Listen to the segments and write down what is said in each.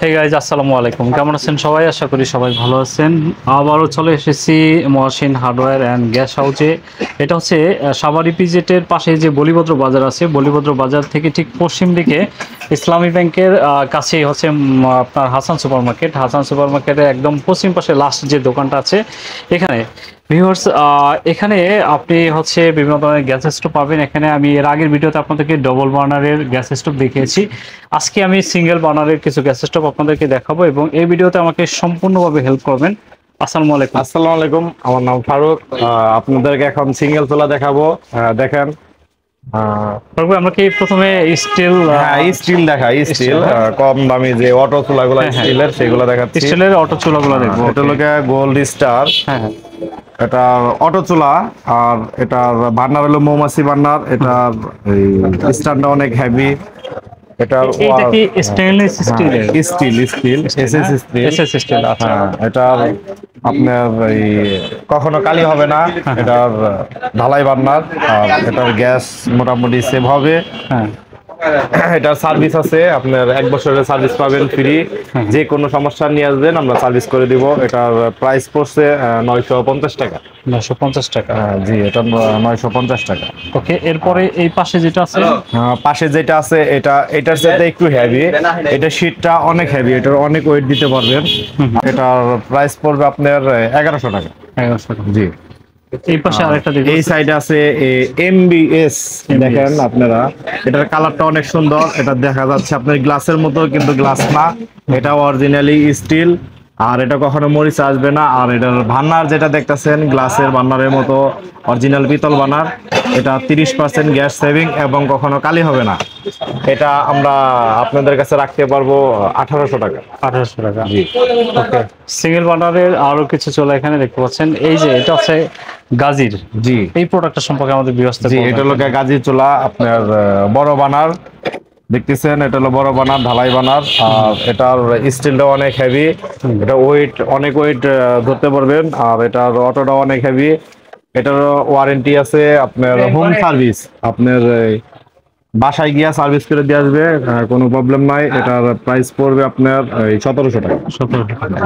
Hey guys, আসসালামু আলাইকুম। কেমন আছেন সবাই? আশা করি সবাই ভালো আছেন। আবারও চলে এসেছি মহসিন হার্ডওয়্যার অ্যান্ড গ্যাস হাউজে। এটা হচ্ছে সাভার ইপিজেটের পাশে যে বলিভদ্র বাজার আছে, বলিভদ্র বাজার থেকে ঠিক পশ্চিম দিকে ইসলামী ব্যাংকের কাছেই হচ্ছে আপনার Hasan super market. Hasan super মার্কেটের একদম পশ্চিম পাশে লাস্ট যে দোকানটা আছে এখানে। ভিউয়ার্স, এখানে আপনি হচ্ছে বিভিন্ন ধরনের গ্যাস স্টোভ পাবেন। এখানে আমি এর আগের ভিডিওতে আপনাদেরকে ডবল বার্নারের গ্যাস স্টোভ দেখিয়েছি। আজকে আমি সিঙ্গেল বার্নারের কিছু গ্যাস স্টোভ আপনাদেরকে দেখাবো এবং এই ভিডিওতে আমাকে সম্পূর্ণভাবে হেল্প করবেন। আসসালামু আলাইকুম। আসসালামু আলাইকুম, আমার নাম ফারুক। আপনাদেরকে এখন সিঙ্গেল চুলা দেখাবো। দেখেন, ফারুক ভাই, আমরা কি প্রথমে স্টিল? হ্যাঁ, স্টিল দেখাই। স্টিল কম দামি যে অটো চুলাগুলো স্টিলের, সেগুলো দেখাচ্ছি। স্টিলের অটো চুলাগুলো দেখবো। এটা হলো গোল্ড স্টার। হ্যাঁ হ্যাঁ, এটা অটো চুলা, আর এটার বার্নার হলো মৌমাছি বার্নার। এটার স্ট্যান্ডটা অনেক হেভি। এটার এটা কি স্টেনলেস স্টিলের? Steel steel SS steel. SS steel, আচ্ছা। এটার আপনার কখনো কালি হবে না। এটার ঢালাই বার্নার, আর এটার গ্যাস মোটামুটি সেভ হবে। হ্যাঁ, এটার সার্ভিস আছে, আপনার 1 বছরের সার্ভিস পাবেন ফ্রি। যে কোনো সমস্যা নিয়ে আসবেন, আমরা সার্ভিস করে দিব। এটার প্রাইস পড়ছে 950 টাকা। 950 টাকা? জি, এটা 950 টাকা। ওকে, এরপরে এই পাশে যেটা আছে, পাশে যেটা আছে এটার সাথে একটু হেভি। এটা শীটটা অনেক হেভি, এটার অনেক ওয়েট দিতে পারবেন। এটার প্রাইস পড়বে আপনার 1100 টাকা। 1100 টাকা। জি। এই পাশে আরেকটা দেখুন, এই সাইডে আছে এমবিএস। দেখেন আপনারা, এটার কালারটা অনেক সুন্দর। এটা দেখা যাচ্ছে আপনার গ্লাসের মতো, কিন্তু গ্লাস না, এটা অরিজিনালি স্টিল। আর এটা কখনো মরিচা আসবে না। আর এটার বার্নার যেটা দেখতেছেন, গ্লাসের বার্নারের মতো অরিজিনাল পিতল বার্নার। এটা 30% গ্যাস সেভিং এবং কখনো কালি হবে না। এটা আমরা আপনাদের কাছে রাখতে পারবো 1800 টাকা। 1800 টাকা। জি। ওকে, সিঙ্গেল বার্নারের আরো কিছু চুলা এখানে দেখতে পাচ্ছেন। এই যে এটা হচ্ছে গাজির। জি। এই প্রোডাক্টটা সম্পর্কে আমাদের বিস্তারিত জি, বলবেন? এটা হলো গাজি চুলা, আপনার বড় বানার দেখতেছেন। এটা হলো বড় বানার, ঢালাই বানার। আর এটার স্টিলটা অনেক হেভি। এটা অনেক ওয়েট ধরতে পারবেন। আর এটার অটোটা অনেক হেভি। এটার ওয়ারেন্টি আছে, আপনার হোম সার্ভিস, আপনার বাসায় গিয়া সার্ভিস করে দিয়ে আসবে, কোনো প্রবলেম নাই। এটার প্রাইস পড়বে আপনার 1700 টাকা। 1700 টাকা।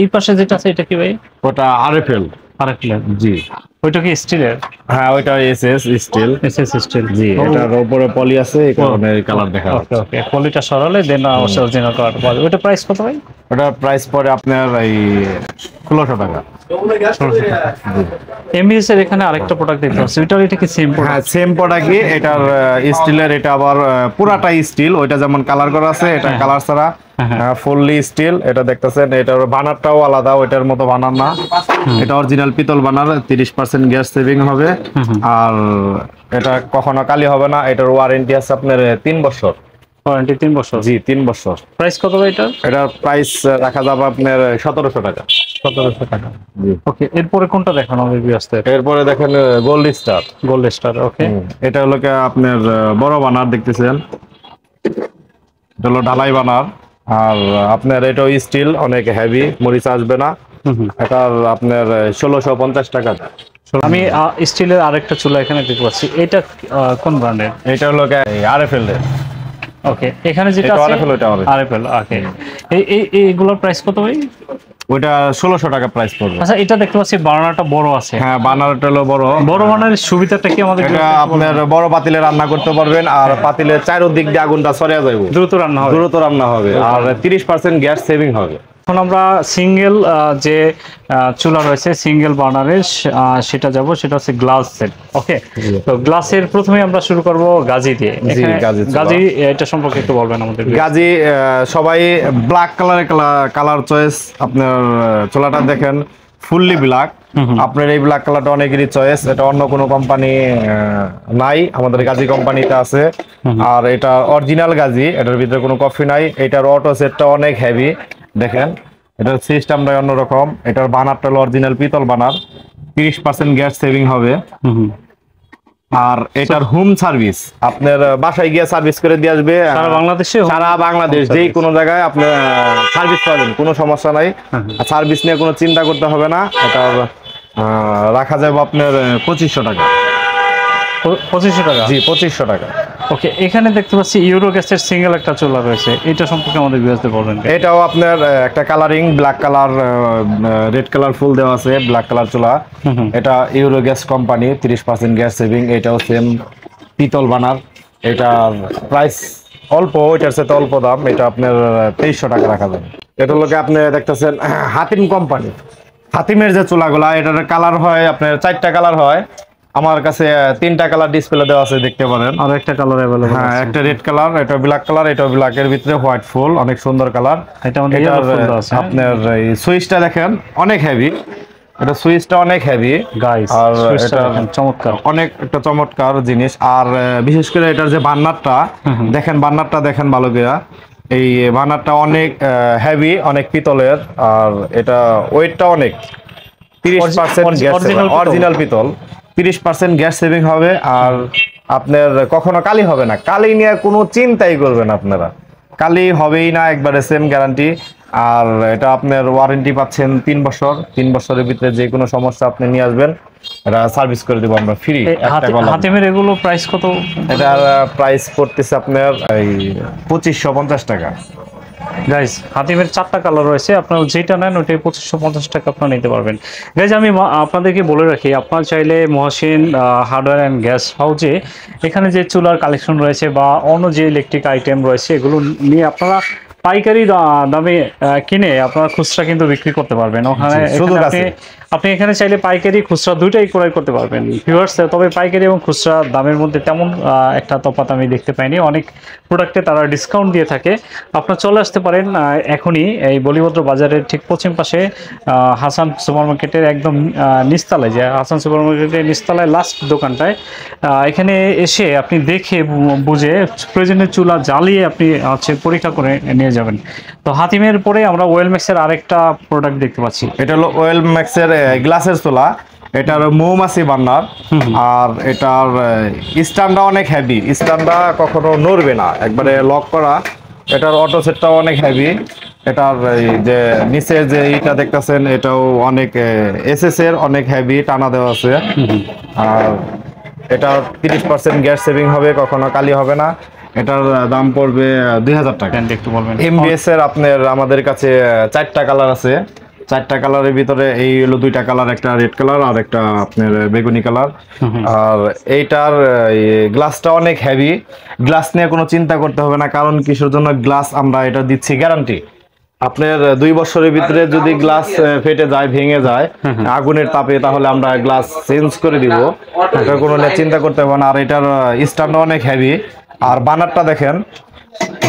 এই পাশে যেটা আছে এটা কি ভাই? ওটা আরএফএল। আরেকটা? জি। ওইটা কি স্টিলের? হ্যাঁ, ওইটা এসএস স্টিল। SS steel. জি, এটার উপরে পলি আছে, এই কারণে কালার দেখা ওকে যাচ্ছে। ওকে, পলিটা সরালে দেন অরিজিনাল কালার পাওয়া যাবে। ওইটা প্রাইস কত ভাই? ওটার প্রাইস পড়ে আপনার 1600 টাকা। এমবিএস এর এখানে আরেকটা প্রোডাক্ট দেখতে পাচ্ছি, ওইটার এটা কি সেম হ্যাঁ, প্রোডাক্ট? সেম প্রোডাক্টই। এটার স্টিলের, এটা আবার পুরাটাই স্টিল। ওইটা যেমন কালার করা আছে, এটা কালার ছাড়া ফুললি স্টিল। এটা দেখতেছেন, এটার বানারটাও আলাদা, ওইটার মতো বানার না। এটা অরিজিনাল পিতল বানার, 30% গ্যাস সেভিং হবে। আর এটা কখনো কালি হবে না। এটার ওয়ারেন্টি আছে আপনার 3 বছর। ওয়ারেন্টি 3 বছর? জি, 3 বছর। প্রাইস কত ভাই এটা? এটার প্রাইস রাখা যাবে আপনার 1700 টাকা। 1700 টাকা। জি। ওকে, এরপরে কোনটা দেখানো হবে বিয়াসতে? এরপরে দেখেন gold star. Gold star. Okay, এটা হলো আপনার বড় বানার দেখতেছেন। এটা হলো ঢালাই বানার। আর আপনার এটাও স্টিল, অনেক হেভি, মরিচা আসবে না। এটার আপনার 1650 টাকা। আমি স্টিলের আরেকটা চুলা এখানে দেখতে পাচ্ছি, এটা কোন ব্র্যান্ডের? এটা হলো আরএফএল এর। ওকে, এখানে যেটা এটা আছে আরএফএল, ওটা আরএফএল। ওকে, এইগুলোর প্রাইস কত ভাই? ওইটা 1600 টাকা প্রাইস পড়বে। আচ্ছা, এটা দেখতে পাচ্ছি বার্নারটা বড় আছে। হ্যাঁ, বার্নারটা হলো বড়। বড় বার্নারের সুবিধাটা কি আমাদের? এটা আপনার বড় পাতিলে রান্না করতে পারবেন, আর পাতিলের চারদিক দিয়ে আগুনটা ছড়িয়ে যাবে, দ্রুত রান্না হবে। দ্রুত রান্না হবে, আর 30% গ্যাস সেভিং হবে। এখন আমরা সিঙ্গেল যে চুলা রয়েছে সিঙ্গেল বার্নারের, সেটা যাব, সেটা হচ্ছে গ্লাস সেট। ওকে, তো গ্লাসের প্রথমে আমরা শুরু করব গাজি দিয়ে। গাজি এটা সম্পর্কে একটু বলবেন আমাদের? গাজি সবাই ব্ল্যাক কালার চয়েস। আপনার চুলাটা দেখেন, ফুললি ব্ল্যাক। আপনার এই ব্ল্যাক কালারটা অনেকেরই চয়েস। এটা অন্য কোনো কোম্পানি নাই, আমাদের গাজি কোম্পানিতে আছে। আর এটা অরিজিনাল গাজি, এটার ভিতরে কোনো কফি নাই। এটার অটো সেটটা অনেক হেভি। দেখেন, এটার সিস্টেমটা অন্যরকম। এটার বানারটা হলো অরিজিনাল পিতল বানার, 30% গ্যাস সেভিং হবে। আর এটার হোম সার্ভিস, আপনার বাসায় গিয়ে সার্ভিস করে দিয়ে আসবে। সারা বাংলাদেশ যে কোনো জায়গায় আপনি সার্ভিস পাবেন, কোনো সমস্যা নাই। সার্ভিস নিয়ে কোনো চিন্তা করতে হবে না। এটা রাখা যাবে আপনার 2500 টাকা। 2500 টাকা? জি, 2500 টাকা। ওকে, এখানে দেখতে পাচ্ছি ইউরো গ্যাসের সিঙ্গেল একটা চুলা রয়েছে, এটা সম্পর্কে আমাদের ভিউয়ারদের বলবেন। এটাও আপনার একটা colouring black colour, red colour ফুল দেওয়া আছে, ব্ল্যাক কালার চুলা। এটা Euro gas company, 30% gas saving. এটাও সেম পিতল বানার। এটার প্রাইস অল্প, এটার সাথে অল্প দাম। এটা আপনার 2300 টাকা রাখা যাবে। এটা লোকে আপনি দেখতেছেন হাতিম কোম্পানি। হাতিমের যে চুলাগুলা, এটার কালার হয় আপনার 4টা কালার হয়। আমার কাছে 3টা কালার ডিসপ্লে দেওয়া আছে, দেখতে পারেন। আর একটা কালার अवेलेबल হ্যাঁ, আছে। একটা রেড কালার, এটা ব্ল্যাক কালার, এটা ব্ল্যাকের ভিতরে হোয়াইট ফুল, অনেক সুন্দর কালার। এটা আমাদের এটার yellow ফুল দেওয়া আছে, হ্যাঁ? আপনার এই সুইচটা দেখেন অনেক হেভি, এটা সুইচটা অনেক হেভি গাইস, আর সুইচটা এটা দেখেন, চমৎকার। অনেক একটা চমৎকার জিনিস। আর বিশেষ করে এটার যে বার্নারটা দেখেন, বার্নারটা দেখেন ভালো করে। এই বার্নারটা অনেক হেভি, অনেক পিতলের। আর এটা ওয়েটটা অনেক, 30% গ্যাস, অরিজিনাল পিতল, 30% গ্যাস সেভিং হবে। আর আপনার কখনো কালি হবে না, কালি নিয়ে কোনো চিন্তাই করবেন আপনারা, কালি হবেই না, একবারে সেম গ্যারান্টি। আর এটা আপনার ওয়ারেন্টি পাচ্ছেন 3 বছর। 3 বছরের ভিতরে যে কোনো সমস্যা আপনি নিয়ে আসবেন, এটা সার্ভিস করে দেবো আমরা ফ্রি। হাতিমের এগুলো প্রাইস কত? এটার প্রাইস পড়তেছে আপনার এই 2550 টাকা। গাইজ, হাতিমের 4টা কালার রয়েছে, আপনারা যেটা নেন ওইটাই 2550 টাকা আপনারা নিতে পারবেন। গাইজ, আমি আপনাদেরকে বলে রাখি, আপনারা চাইলে মহসিন হার্ডওয়্যার অ্যান্ড গ্যাস হাউজে এখানে যে চুলার কালেকশন রয়েছে বা অন্য যে ইলেকট্রিক আইটেম রয়েছে, এগুলো নিয়ে আপনারা পাইকারি দামে কিনে আপনারা খুচরা কিন্তু বিক্রি করতে পারবেন। ওখানে আপনি এখানে চাইলে পাইকারি খুচরা দুইটাই ক্রয় করতে পারবেন ভিউয়ার্স। তবে পাইকারি এবং খুচরা দামের মধ্যে তেমন একটা তফাৎ আমি দেখতে পাইনি, অনেক প্রোডাক্টে তারা ডিসকাউন্ট দিয়ে থাকে। আপনারা চলে আসতে পারেন এখনই এই বলিভদ্র বাজারের ঠিক পশ্চিম পাশে হাসান সুপার মার্কেটের একদম নিচতলায়, যে হাসান সুপার মার্কেটের নিচতলায় লাস্ট দোকানটায়। এখানে এসে আপনি দেখে বুঝে প্রয়োজনীয় চুলা জ্বালিয়ে আপনি হচ্ছে পরীক্ষা করে নিয়ে যাবেন। তো হাতিমের পরে আমরা ওয়েল ম্যাক্সের আরেকটা প্রোডাক্ট দেখতে পাচ্ছি, এটা হলো ওয়েল ম্যাক্সের গ্লাসের চুলা। এটার মৌমাছি বার্নার। আর এটার স্ট্যান্ডটা অনেক হেভি, স্ট্যান্ডটা কখনো নড়বে না, একবারে লক করা। এটার অটো সেটটাও অনেক হেভি। এটার এই যে নিচে যে ইটা দেখতেছেন, এটাও অনেক এসএস এর, অনেক হেভি, টানা দেওয়া আছে। আর এটা 30% গ্যাস সেভিং হবে, কখনো কালি হবে না। এটার দাম পড়বে 2000 টাকা। একটু বলবেন। এমবিএস এর আপনার আমাদের কাছে 4টা কালার আছে। 4টা কালারের ভিতরে এই হলো 2টা কালার, একটা রেড কালার আর একটা আপনার বেগুনি কালার। আর এইটার গ্লাসটা অনেক হেভি, গ্লাস নিয়ে কোনো চিন্তা করতে হবে না। কারণ কিসের জন্য গ্লাস আমরা এটা দিচ্ছি গ্যারান্টি। আপনার 2 বছরের ভিতরে যদি গ্লাস ফেটে যায়, ভেঙে যায় আগুনের তাপে, তাহলে আমরা গ্লাস চেঞ্জ করে দিব, এটা কোনো চিন্তা করতে হবে না। আর এটার স্ট্যান্ডটা অনেক হেভি। আর বানারটা দেখেন,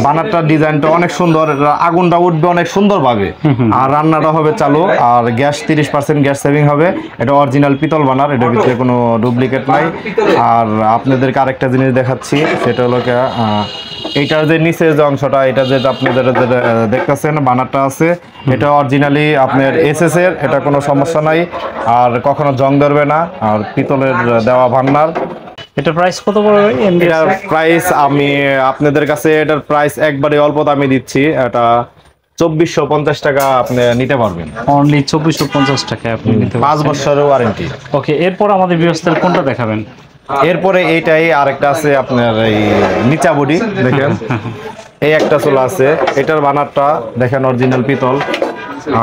বানারটার ডিজাইনটা অনেক সুন্দর, আগুনটা উঠবে অনেক সুন্দর ভাবে। আর রান্নাটা হবে চালু। আর গ্যাস 30% গ্যাস সেভিং হবে। এটা অরিজিনাল পিতল বানার, এটার ভিতরে কোনো ডুপ্লিকেট নাই। আর আপনাদেরকে আরেকটা জিনিস দেখাচ্ছি, সেটা হলো এইটার যে নিচের যে অংশটা, এটা যে আপনাদের দেখতেছেন বানারটা আছে, এটা অরিজিনালি আপনার এসএস এর, এটা কোনো সমস্যা নাই। আর কখনো জং ধরবে না। আর পিতলের দেওয়া বান্নার। এটা প্রাইস কত পড়বে? এটার প্রাইস আমি আপনাদের কাছে এটার প্রাইস একবারে অল্প দামে দিচ্ছি। এটা 2450 টাকা আপনি নিতে পারবেন। অনলি 2450 টাকায় আপনি নিতে পারবেন, 5 বছরের ওয়ারেন্টি। ওকে, এরপর আমাদের ভিউয়ার্সদের কোনটা দেখাবেন? এরপরে এইটাই আরেকটা আছে আপনার এই নিচা বডি দেখেন, এই একটা চুলা আছে। এটার বানারটা দেখেন অরিজিনাল পিতল।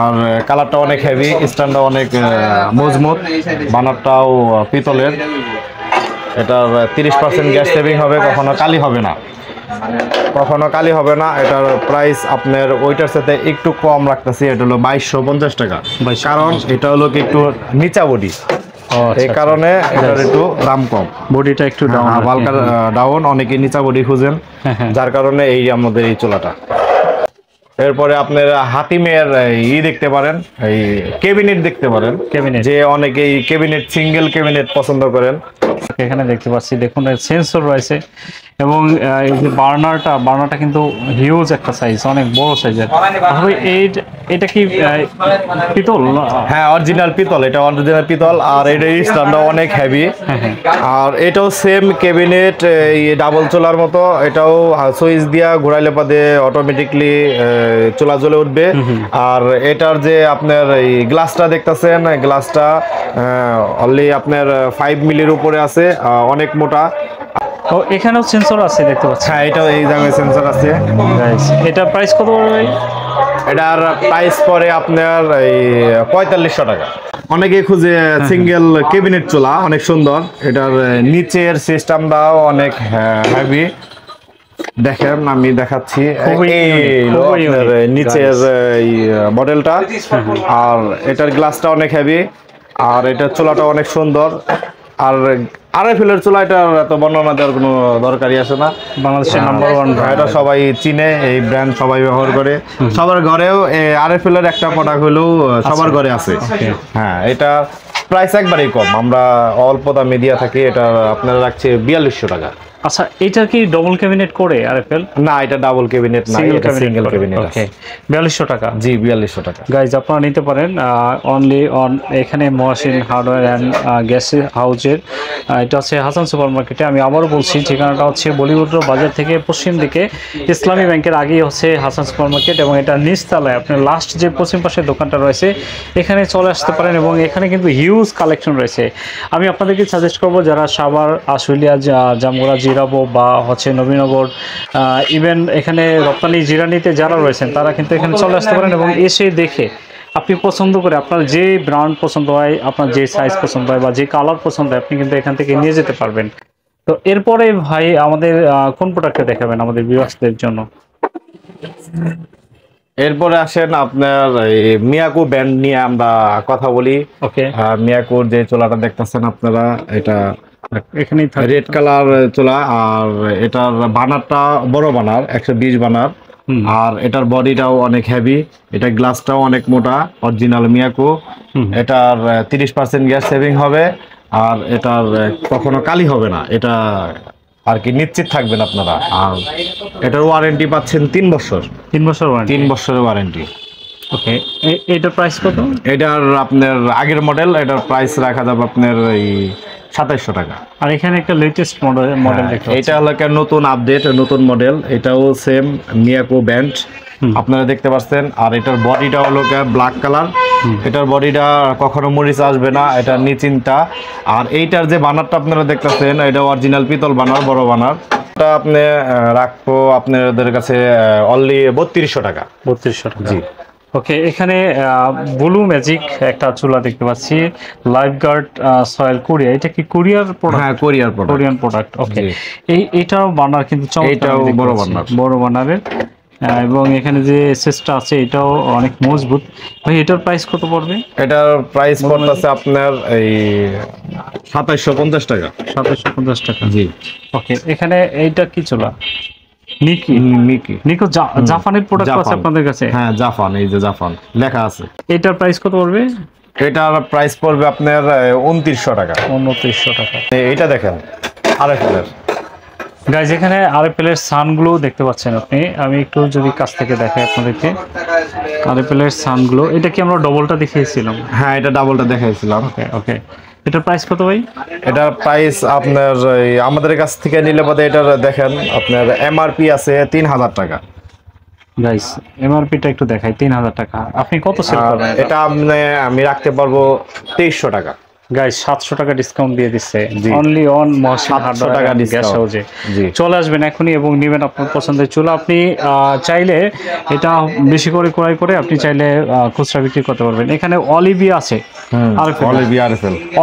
আর কালারটা অনেক হেভি, স্ট্যান্ডটা অনেক মজবুত, বানারটাও পিতলের। এটার 30% গ্যাস সেভিং হবে, কখনো কালি হবে না, কখনো কালি হবে না। এটার প্রাইস আপনার ওইটার সাথে একটু কম রাখতেছি, এটা হলো 2250 টাকা। কারণ এটা হলো একটু নিচা বডি, এই কারণে এটার একটু দাম কম। বডিটা একটু ডাউন, হালকা ডাউন, অনেকে নিচা বডি খুঁজেন, যার কারণে এই আমাদের এই চুলাটা। এরপরে আপনার হাতিমের দেখতে পারেন, এই ক্যাবিনেট দেখতে পারেন, যে অনেকেই ক্যাবিনেট, সিঙ্গেল ক্যাবিনেট পছন্দ করেন। এখানে দেখতে পাচ্ছি, দেখুন এর সেন্সর রয়েছে এবং এই যে বার্নারটা কিন্তু হিউজ একটা সাইজ, অনেক বড় সাইজের। তাহলে এটা কি পিতল? হ্যাঁ, অরিজিনাল পিতল, এটা অরিজিনাল পিতল। আর এটা স্ট্যান্ডটা অনেক হেভি। আর এটাও সেম ক্যাবিনেট, এই ডাবল চুলার মতো। এটাও সুইচ দিয়া ঘোরাইলে পাদে অটোমেটিকলি চুলা জ্বলে উঠবে। আর এটার যে আপনার এই গ্লাসটা দেখতেছেন, গ্লাসটা অনলি আপনার 5 মিলির উপরে আছে, অনেক মোটা। ও এখানেও সেন্সর আছে দেখতে পাচ্ছি। হ্যাঁ, এটাও এই দামে সেন্সর আছে। গাইস এটা প্রাইস কত পড়বে ভাই? এটার প্রাইস পড়ে আপনার এই 4500 টাকা। অনেকে খুঁজে সিঙ্গেল ক্যাবিনেট চুলা, অনেক সুন্দর। এটার নিচের সিস্টেমটাও অনেক হেভি। দেখেন আমি দেখাচ্ছি, আপনার নিচের এই মডেলটা, আর এটার গ্লাসটা অনেক হেভি, আর এটার চুলাটা অনেক সুন্দর। আর আরএফএল এর চুলা, এটা এত বর্ণনা দেওয়ার কোনো দরকারই আসে না। বাংলাদেশের নাম্বার 1 এটা সবাই চিনে, এই ব্র্যান্ড সবাই ব্যবহার করে। সবার ঘরেও আরএফএল এর একটা প্রোডাক্ট হলেও সবার ঘরে আছে। হ্যাঁ, এটা প্রাইস একবারেই কম, আমরা অল্প দামে দিয়ে থাকি। এটা আপনারা রাখছে 4200 টাকা। আচ্ছা, এটা কি ডবল ক্যাবিনেট করে আরএফএল? না, এটা ডাবল ক্যাবিনেট না, এটা সিঙ্গেল ক্যাবিনেট আছে। 4200 টাকা। জি, 4200 টাকা। গাইজ আপনারা নিতে পারেন অনলি অন এখানে মহসিন হার্ডওয়্যার অ্যান্ড গ্যাস হাউজের। এটা হচ্ছে হাসান সুপার মার্কেটে। আমি আবারও বলছি, ঠিকানাটা হচ্ছে বলিউড বাজার থেকে পশ্চিম দিকে ইসলামী ব্যাংকের আগেই হচ্ছে হাসান সুপার মার্কেট, এবং এটা নিচতলায় আপনার লাস্ট যে পশ্চিম পাশের দোকানটা রয়েছে এখানে চলে আসতে পারেন, এবং এখানে কিন্তু হিউজ কালেকশন রয়েছে। আমি আপনাদেরকে সাজেস্ট করবো, যারা সাভার, আশুলিয়া, জামগড়া, জিরাবো বা হচ্ছে নবীনগর, ইভেন এখানে রপ্তানি জিরানিতে যারা রয়েছেন তারা কিন্তু এখানে চলে আসতে পারেন, এবং এসে দেখে আপনি পছন্দ করে আপনার যে ব্র্যান্ড পছন্দ হয়, আপনার যে সাইজ পছন্দ হয় বা যে কালার পছন্দ হয়, আপনি কিন্তু এখান থেকে নিয়ে যেতে পারবেন। তো এরপরে ভাই আমাদের কোন প্রোডাক্টটা দেখাবেন আমাদের ভিউয়ার্সদের জন্য? এরপরে আসেন আপনার মিয়াকো ব্র্যান্ড নিয়ে আমরা কথা বলি। ওকে, মিয়াকোর যে চুলাটা দেখতেছেন আপনারা, এটা এখানেই থাকে রেড কালার চুলা, আর এটার বানারটা বড় বানার, 120 বানার, আর এটার বডিটাও অনেক হেভি, এটা গ্লাসটাও অনেক মোটা, অরিজিনাল মিয়াকো। এটার 30% গ্যাস সেভিং হবে, আর এটার কখনো কালি হবে না, এটা আর কি নিশ্চিত থাকবেন আপনারা। আর এটার ওয়ারেন্টি পাচ্ছেন 3 বছর। 3 বছর ওয়ারেন্টি? 3 বছরের ওয়ারেন্টি। ওকে, এটার প্রাইস কত? এটার আপনার আগের মডেল, এটার প্রাইস রাখা যাবে আপনার এই 2700 টাকা। আর এখানে একটা লেটেস্ট মডেল দেখতে এটা হলো একটা নতুন আপডেট, নতুন মডেল, এটাও সেম মিয়াকো ব্র্যান্ড আপনারা দেখতে পাচ্ছেন। আর এটার বডিটা হলো ব্ল্যাক কালার, এটার বডিটা কখনো মরিচ আসবে না, এটা নিচিন্তা। আর এইটার যে বানারটা আপনারা দেখতেছেন, এটা অরিজিনাল পিতল বানার, বড় বানার। এটা আপনি রাখবো আপনাদের কাছে অনলি 3200 টাকা। 3200 টাকা, জি। ওকে, এখানে ব্লু ম্যাজিক একটা চুলা দেখতে পাচ্ছি, লাইফ গার্ড সয়েল কোরিয়া। এটা কি কোরিয়ার প্রোডাক্ট? হ্যাঁ, কোরিয়ান প্রোডাক্ট। ওকে, এইটাও বানার কিন্তু চমৎকার, এটাও বড় বানারের, এবং এখানে যে এসএসটা আছে এটাও অনেক মজবুত। ভাই এটার প্রাইস কত পড়বে? এটার প্রাইস পড়তেছে আপনার এই 2750 টাকা। 2750 টাকা, জি। ওকে, এখানে এইটা কি চুলা? নিকো জাপানের প্রোডাক্ট আছে আপনাদের কাছে? হ্যাঁ, জাপান, এই যে জাপান লেখা আছে। এটার প্রাইস কত পড়বে? এটার প্রাইস পড়বে আপনার 2900 টাকা। 2900 টাকা। এটা দেখেন আরএফএল এর। গাইজ এখানে আরএফএল এর সানগুলো দেখতে পাচ্ছেন আপনি। আমি একটু যদি কাছ থেকে দেখাই আপনাদেরকে, আরএফএল এর সানগুলো। এটা কি আমরা ডবলটা দেখিয়েছিলাম? হ্যাঁ, এটা ডাবলটা দেখাইছিলাম। ওকে ওকে, এটার প্রাইস কত ভাই? এটার প্রাইস আপনার আমাদের কাছ থেকে নিলে পরে এটার দেখেন আপনার এমআরপি আছে 3000 টাকা। গাইস এমআরপিটা একটু দেখাই, 3000 টাকা। আপনি কত সেল করবেন এটা? আমি রাখতে পারবো 2300 টাকা। গাইস 700 টাকা ডিসকাউন্ট দিয়ে দিচ্ছে only on Mohsin hardware gas হাউজে। চলে আসবেন এখনই এবং নেবেন আপনার পছন্দের চুলা। আপনি চাইলে এটা বেশি করে ক্রয় করে আপনি চাইলে খুচরা বিক্রি করতে পারবেন। এখানে অলিভিয়া আছে,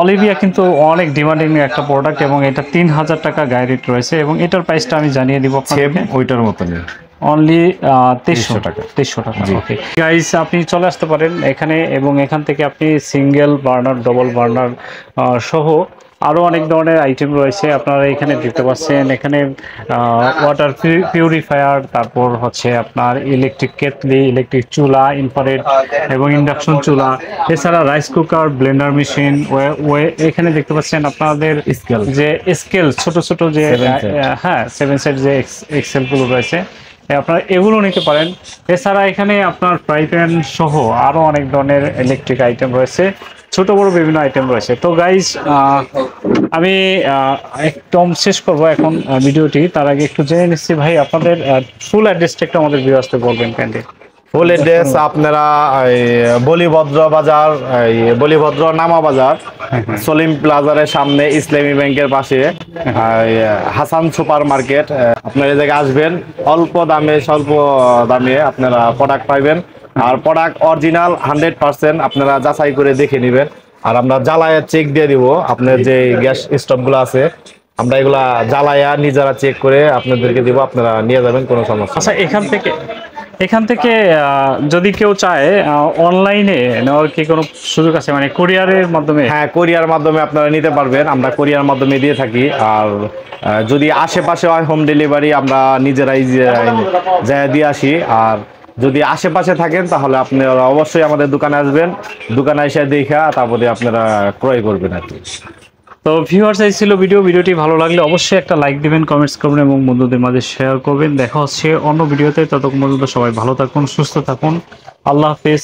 অলিভিয়া কিন্তু অনেক ডিমান্ডিং একটা প্রোডাক্ট, এবং এটা 3000 টাকা গায়ে রেট রয়েছে, এবং এটার প্রাইসটা আমি জানিয়ে দিব আপনাকে, ওইটার মতনই অনলি 2300 টাকা। 2300 টাকা। ওকে গাইস, আপনি চলে আসতে পারেন এখানে, এবং এখান থেকে আপনি সিঙ্গেল বার্নার, ডবল বার্নার সহ আরও অনেক ধরনের আইটেম রয়েছে আপনারা এখানে দেখতে পাচ্ছেন। এখানে ওয়াটার পিউরিফায়ার, তারপর হচ্ছে আপনার ইলেকট্রিক কেটলি, ইলেকট্রিক চুলা, ইনফ্রারেড এবং ইন্ডাকশন চুলা, এছাড়া রাইস কুকার, ব্লেন্ডার মেশিন। এখানে দেখতে পাচ্ছেন আপনাদের যে স্কেল, ছোট ছোট যে 7 সেট যে এক্সেলগুলো রয়েছে, আপনারা এগুলো নিতে পারেন। এছাড়া এখানে আপনার ফ্রাই প্যান সহ আরও অনেক ধরনের ইলেকট্রিক আইটেম রয়েছে, ছোট বড় বিভিন্ন আইটেম রয়েছে। তো গাইজ আমি একদম শেষ করব এখন ভিডিওটি, তার আগে একটু জেনে নিচ্ছি ভাই আপনাদের ফুল অ্যাড্রেসটা একটু আমাদের ভিউয়ার্সদের বলবেন কাইন্ডলি। ফুল এড্রেস আপনারা বলিভদ্র বাজার, বলিভদ্র নামা বাজার, সলিম প্লাজারের সামনে, ইসলামী ব্যাংকের পাশে, হাসান সুপার মার্কেট। আপনারা এই জায়গায় আসবেন, অল্প দামে স্বল্প দামে আপনারা প্রোডাক্ট পাইবেন। আর প্রোডাক্ট অরিজিনাল 100% আপনারা যাচাই করে দেখে নেবেন। আর আমরা জ্বালায়া চেক দিয়ে দিব। আপনার যে গ্যাস স্টোভগুলো আছে আমরা এগুলা জ্বালায়া নিজেরা চেক করে আপনাদেরকে দিব, আপনারা নিয়ে যাবেন, কোনো সমস্যা আচ্ছা, এখান থেকে যদি কেউ চায় অনলাইনে নেওয়ার কি কোনো সুযোগ আছে, মানে কুরিয়ারের মাধ্যমে? হ্যাঁ, কোরিয়ার মাধ্যমে আপনারা নিতে পারবেন, আমরা কোরিয়ার মাধ্যমে দিয়ে থাকি। আর যদি আশেপাশে হয় হোম ডেলিভারি আমরা নিজেরাই যায় দিয়ে আসি। আর যদি আশেপাশে থাকেন তাহলে আপনারা অবশ্যই আমাদের দোকানে আসবেন, দোকানে এসে দেখা তারপরে আপনারা ক্রয় করবেন আর কি। তো ভিউয়ার্স, এই ছিল ভিডিওটি ভালো লাগলে অবশ্যই একটা লাইক দিবেন, কমেন্টস করবেন এবং বন্ধুদের মাঝে শেয়ার করবেন। দেখা হচ্ছে অন্য ভিডিওতে, ততক্ষণ পর্যন্ত সবাই ভালো থাকুন, সুস্থ থাকুন, আল্লাহ হাফেজ।